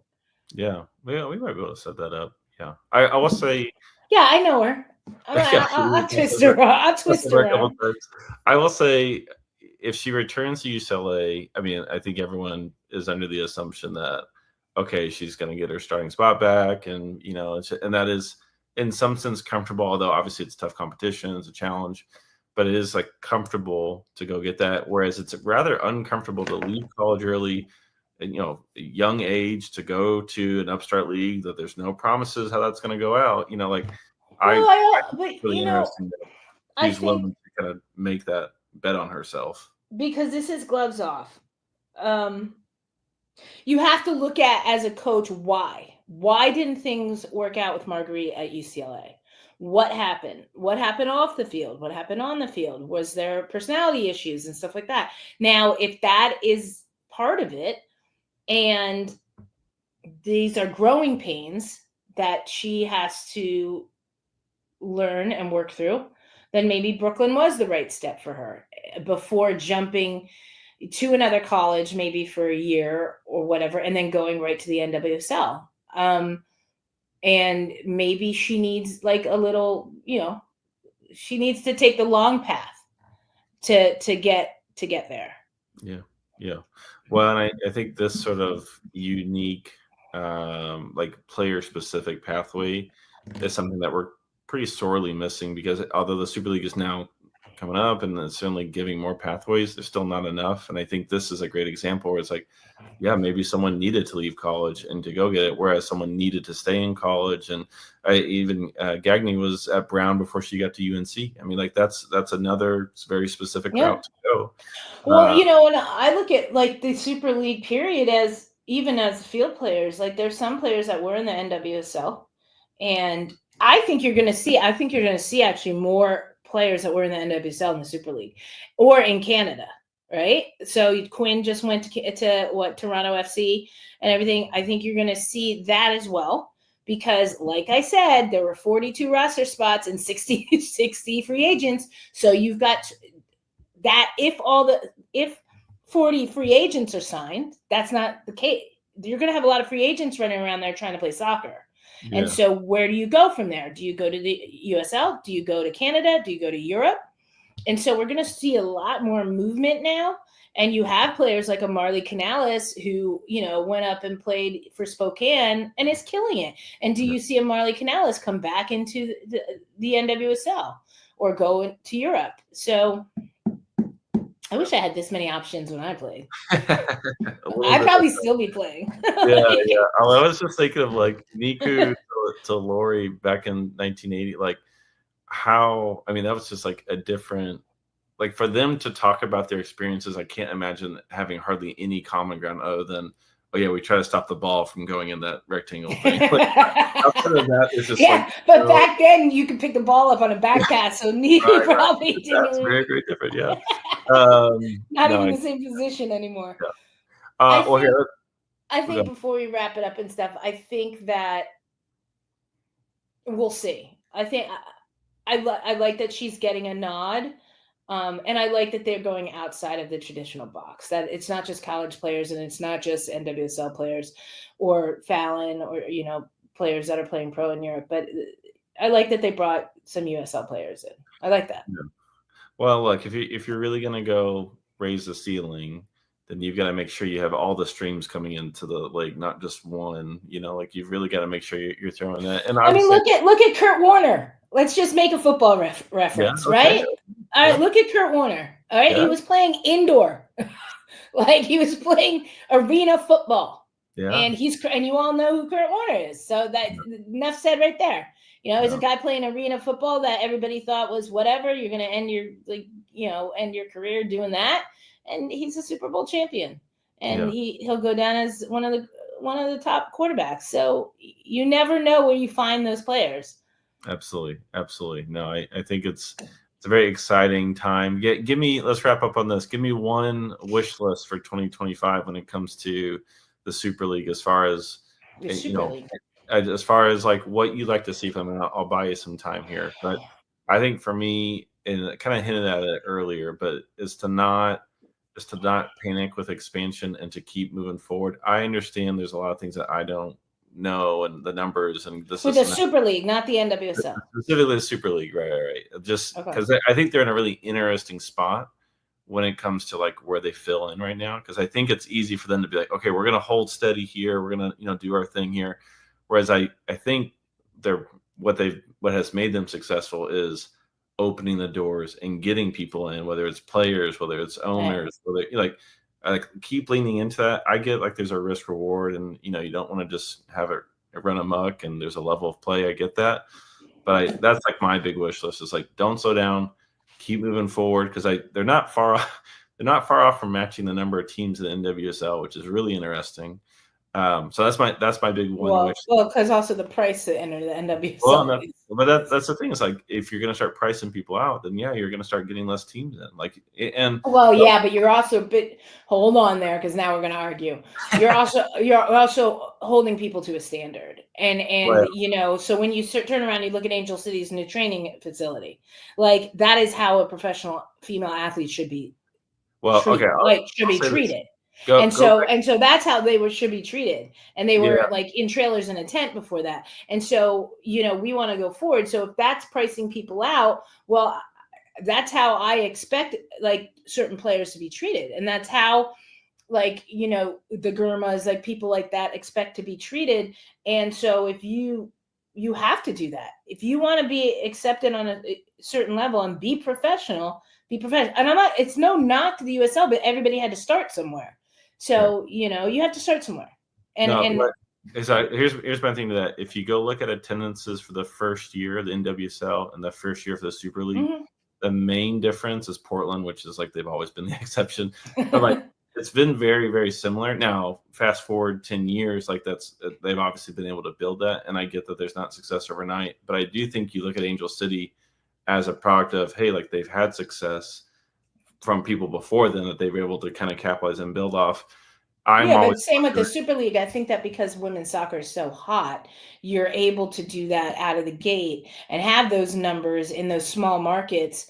Yeah, we might be able to set that up. Yeah, I will say. Yeah, I know her. I'll twist her. I'll twist her. I will say, if she returns to UCLA, I mean, I think everyone is under the assumption that, okay, she's going to get her starting spot back. And, you know, and that is in some sense comfortable, although obviously it's tough competition, it's a challenge, but it is like comfortable to go get that. Whereas it's rather uncomfortable to leave college early and, you know, young age to go to an upstart league that there's no promises how that's going to go out. You know, like but really you know, interesting that I she's willing think to kind of make that bet on herself. because this is gloves off. You have to look at as a coach why didn't things work out with Marguerite at UCLA? What happened off the field, what happened on the field? Was there personality issues and stuff like that? Now, if that is part of it and these are growing pains that she has to learn and work through, then maybe Brooklyn was the right step for her before jumping to another college, maybe for a year or whatever, and then going right to the NWSL. And maybe she needs like a little, you know, she needs to take the long path to get there. Yeah. Well, and I think this sort of unique, like player specific pathway is something that we're pretty sorely missing, because although the Super League is now coming up and it's certainly giving more pathways, there's still not enough. And I think this is a great example where it's like, yeah, maybe someone needed to leave college and to go get it, whereas someone needed to stay in college. And Gagne was at Brown before she got to UNC. I mean, like that's another very specific route to go. Well, you know, and I look at like the Super League period as even as field players, like there's some players that were in the NWSL, and I think you're going to see actually more players that were in the NWSL in the Super League or in Canada, right? So Quinn just went to Toronto FC and everything. I think you're going to see that as well, because like I said, there were 42 roster spots and 60 free agents. So you've got that. If 40 free agents are signed, that's not the case. You're going to have a lot of free agents running around there trying to play soccer. Yeah. And so where do you go from there? Do you go to the USL? Do you go to Canada? Do you go to Europe? And so we're going to see a lot more movement now. And you have players like a Marley Canales who, you know, went up and played for Spokane and is killing it. And do you see a Marley Canales come back into the NWSL or go to Europe? So I wish I had this many options when I played. I'd probably still be playing. Yeah. I was just thinking of like Niku to Lori back in 1980. Like how, I mean, that was just like a different, like for them to talk about their experiences, I can't imagine having hardly any common ground other than, oh yeah, we try to stop the ball from going in that rectangle thing. Like, outside of that, it's just but back then you could pick the ball up on a back pass, so Niku probably didn't. That's very, very different, yeah. Not even the same position anymore. Yeah. I think before we wrap it up and stuff, I think that we'll see. I think I like that she's getting a nod. And I like that they're going outside of the traditional box, that it's not just college players and it's not just NWSL players or Fallon or, you know, players that are playing pro in Europe. But I like that they brought some USL players in. I like that. Yeah. Well, look, if you're really going to go raise the ceiling, then you've got to make sure you have all the streams coming into the league, not just one. You know, like you've really got to make sure you're throwing that. And I mean, look at Kurt Warner. Let's just make a football reference, right? All right, look at Kurt Warner. All right, he was playing indoor, like he was playing arena football. Yeah, and you all know who Kurt Warner is. So that enough said right there. You know, he's a guy playing arena football that everybody thought was whatever. You're going to end your career doing that, and he's a Super Bowl champion, and he'll go down as one of the top quarterbacks. So you never know where you find those players. Absolutely. No, I think it's a very exciting time. Let's wrap up on this. Give me one wish list for 2025 when it comes to the Super League, as far as as far as like what you'd like to see from it. I'll buy you some time here, but I think for me, and I kind of hinted at it earlier, but is to not panic with expansion and to keep moving forward. I understand there's a lot of things that I don't know, and the numbers and this with the Super League, not the NWSL. Specifically the Super League, right? Just because I think they're in a really interesting spot when it comes to like where they fill in right now, because I think it's easy for them to be like, okay, we're gonna hold steady here, we're gonna do our thing here, whereas I think what has made them successful is opening the doors and getting people in, whether it's players, whether it's owners, whether I keep leaning into that. I get like there's a risk reward, and you don't want to just have it run amok, and there's a level of play. I get that, but that's like my big wish list is like, don't slow down, keep moving forward, because they're not far off. They're not far off from matching the number of teams in the NWSL, which is really interesting. So that's my big one. Well, because also the price to enter the NWSL. Well, but that's the thing. It's like if you're going to start pricing people out, then yeah, you're going to start getting less teams in. But you're also hold on there, because now we're going to argue. You're also holding people to a standard, and right. So when you turn around, you look at Angel City's new training facility, like that is how a professional female athlete should be. Treated. So that's how they should be treated. And they were like in trailers in a tent before that. And so, we want to go forward. So if that's pricing people out, well, that's how I expect like certain players to be treated. And that's how the Gurmas, like people like that expect to be treated. And so if you have to do that, if you want to be accepted on a certain level and be professional. And it's no knock to the USL, but everybody had to start somewhere. So, you have to start somewhere. Here's my thing to that. If you go look at attendances for the first year of the NWSL and the first year for the Super League, mm-hmm. the main difference is Portland, which is like they've always been the exception. But like it's been very, very similar. Now, fast forward 10 years, like they've obviously been able to build that. And I get that there's not success overnight. But I do think you look at Angel City as a product of, hey, like they've had success from people before then that they were able to kind of capitalize and build off. But same with the Super League. I think that because women's soccer is so hot, you're able to do that out of the gate and have those numbers in those small markets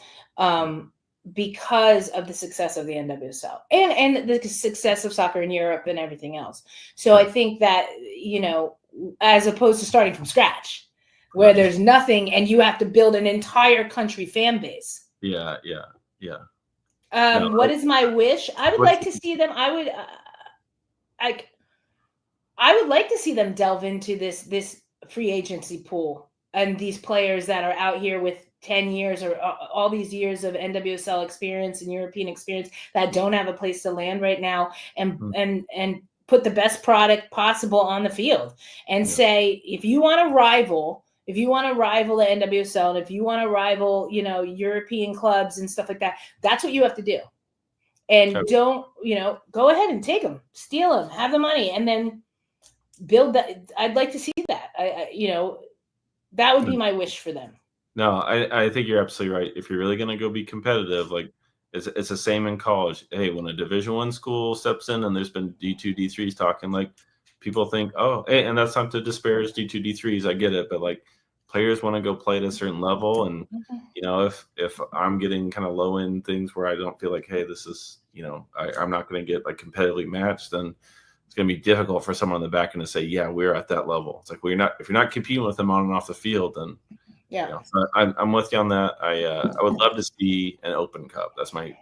because of the success of the NWSL and the success of soccer in Europe and everything else. So I think that, as opposed to starting from scratch, where there's nothing and you have to build an entire country fan base. Yeah. What is my wish? I would like to see them. I would like to see them delve into this free agency pool and these players that are out here with 10 years or all these years of NWSL experience and European experience that don't have a place to land right now, and put the best product possible on the field and say, if you want to rival the NWSL, and if you want to rival, European clubs and stuff like that, that's what you have to do. And don't, go ahead and take them, steal them, have the money, and then build that. I'd like to see that. That would be my wish for them. No, I think you're absolutely right. If you're really going to go be competitive, like it's the same in college. Hey, when a Division I school steps in and there's been D2, D3s talking, like people think, oh, hey, and that's not to disparage D2, D3s. I get it. But like players want to go play at a certain level. And, if I'm getting kind of low end things where I don't feel like, hey, this is, I'm not going to get like competitively matched, then it's going to be difficult for someone on the back end to say, yeah, we're at that level. It's like, if you're not competing with them on and off the field, then so I'm with you on that. I would love to see an Open Cup. That's wish.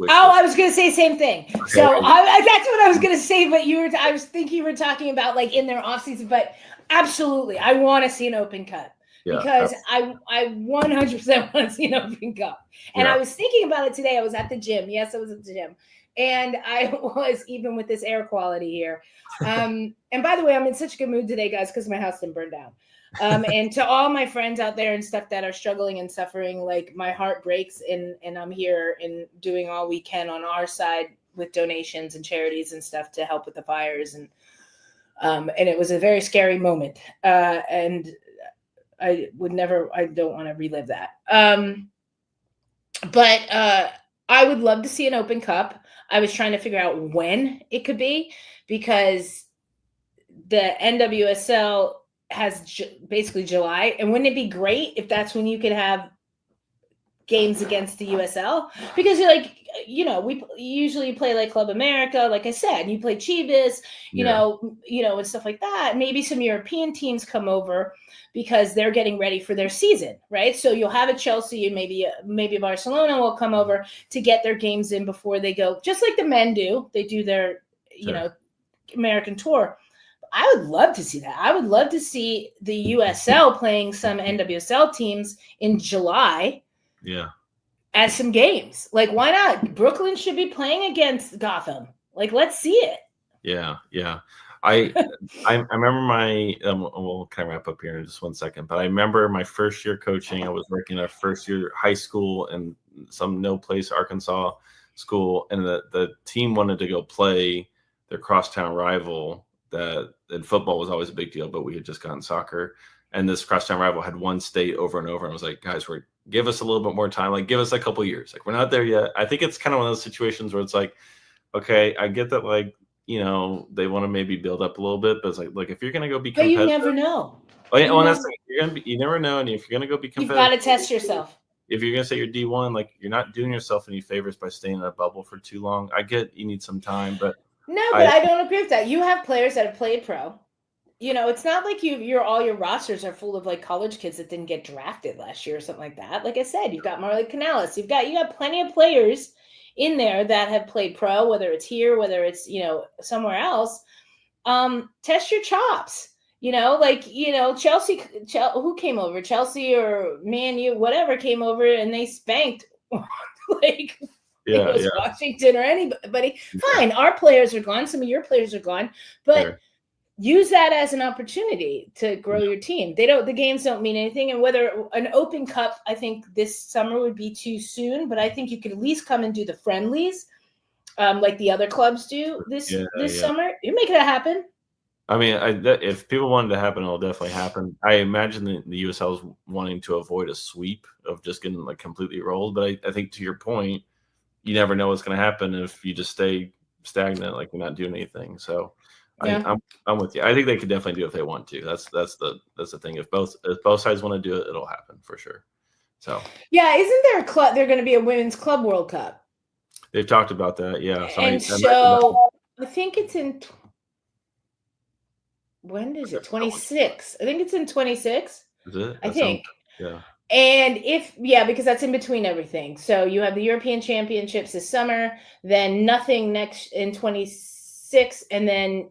I was going to say the same thing. Okay. So that's what I was going to say. But I was thinking you were talking about like in their off season. But absolutely, I want to see an Open Cup because I 100% want to see an Open Cup. And I was thinking about it today. I was at the gym. Yes, I was at the gym. And I was, even with this air quality here. And by the way, I'm in such a good mood today, guys, because my house didn't burn down. And to all my friends out there and stuff that are struggling and suffering, like my heart breaks, and I'm here and doing all we can on our side with donations and charities and stuff to help with the fires. And it was a very scary moment. And I don't want to relive that. But I would love to see an Open Cup. I was trying to figure out when it could be, because the games against the USL, because you're like, we usually play like Club America, like I said, you play Chivas, you know, and stuff like that. Maybe some European teams come over because they're getting ready for their season, right? So you'll have a Chelsea and maybe Barcelona will come over to get their games in before they go, just like the men do. They do their, American tour. I would love to see that. I would love to see the USL playing some NWSL teams in July. Yeah. As some games. Like, why not? Brooklyn should be playing against Gotham. Like, let's see it. Yeah. I remember we'll kind of wrap up here in just 1 second, but I remember my first year coaching. I was working a first year high school in some no place Arkansas school, and the team wanted to go play their crosstown rival. That in football was always a big deal, but we had just gotten soccer, and this crosstown rival had won state over and over. And I was like, guys, give us a little bit more time. Like, give us a couple years. Like, we're not there yet. I think it's kind of one of those situations where it's like, okay, I get that, like, they want to maybe build up a little bit, but it's like, if you're going to go be competitive. But you never know. Oh, yeah, well, that's you never know. And if you're going to go be competitive, you've got to test yourself. If you're going to say you're D1, like, you're not doing yourself any favors by staying in a bubble for too long. I get you need some time, but no, but I don't agree with that. You have players that have played pro. It's not like all your rosters are full of like college kids that didn't get drafted last year or something like that. Like I said, you've got Marley Canales. You got plenty of players in there that have played pro, whether it's here, whether it's somewhere else. Test your chops. Chelsea, who came over? Chelsea or Man U, whatever came over, and they spanked like. It was Washington or anybody. Fine, our players are gone. Some of your players are gone, but use that as an opportunity to grow your team. The games don't mean anything, and whether an Open Cup, I think this summer would be too soon. But I think you could at least come and do the friendlies, like the other clubs do this summer. You make that happen. I mean, if people wanted to happen, it'll definitely happen. I imagine the USL is wanting to avoid a sweep of just getting like completely rolled. But I think to your point, you never know what's going to happen if you just stay stagnant, like you're not doing anything. So I'm with you. I think they could definitely do it if they want to. That's the thing. If both sides want to do it, it'll happen for sure. So isn't there there going to be a Women's Club World Cup? They've talked about that. Yeah. I think it's in. When is it? 26. I think it's in 26. Is it? I think. Yeah. And because that's in between everything. So you have the European Championships this summer, then nothing next in 26, and then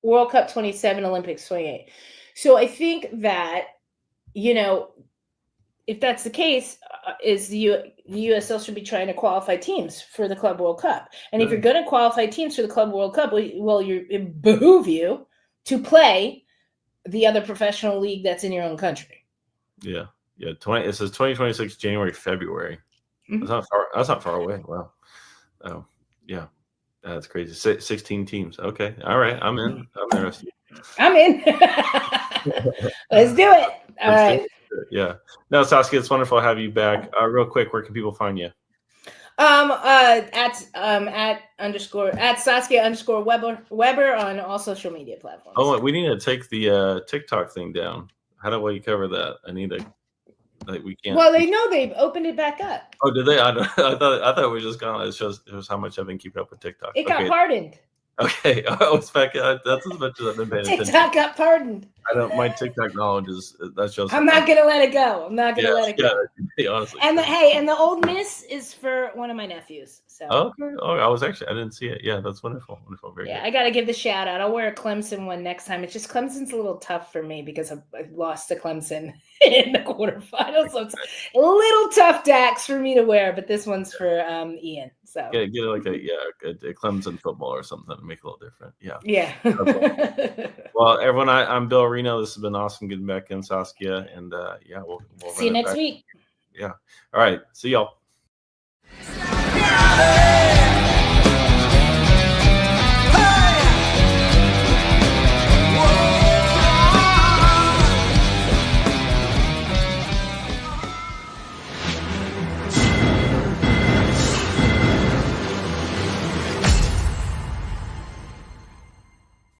World Cup 27, Olympics 28. So I think that, if that's the case, is the USL should be trying to qualify teams for the Club World Cup. And if you're going to qualify teams for the Club World Cup, it behoove you to play the other professional league that's in your own country. Yeah. It says 2026 January, February. Mm-hmm. That's not far away. Wow. Oh, yeah. That's crazy. 16 teams. Okay. All right. I'm in. I'm interested. I'm in. Let's do it. All right. Yeah. No, Saskia, it's wonderful to have you back. Real quick, where can people find you? At Saskia_Weber on all social media platforms. Oh, we need to take the TikTok thing down. How do we cover that? We can't. Well, they know they've opened it back up. Oh, did they? I thought it was just gone. It shows how much I've been keeping up with TikTok. It got pardoned. Okay, it's back. That's as much as I've been paying attention. TikTok got pardoned. My TikTok knowledge that's just. I'm not gonna let it go. Let it go. Yeah, honestly. And the Old Miss is for one of my nephews. So. Okay. Oh, I didn't see it. Yeah, that's wonderful. Wonderful. Very good. I gotta give the shout out. I'll wear a Clemson one next time. It's just Clemson's a little tough for me because I lost to Clemson in the quarterfinals, so it's a little tough Dax for me to wear. But this one's for Ian. So get like a Clemson football or something to make it a little different. Yeah. Yeah. Well, everyone, I'm Bill Reno. This has been awesome getting back in, Saskia, and we'll see you next week. Yeah. All right. See y'all.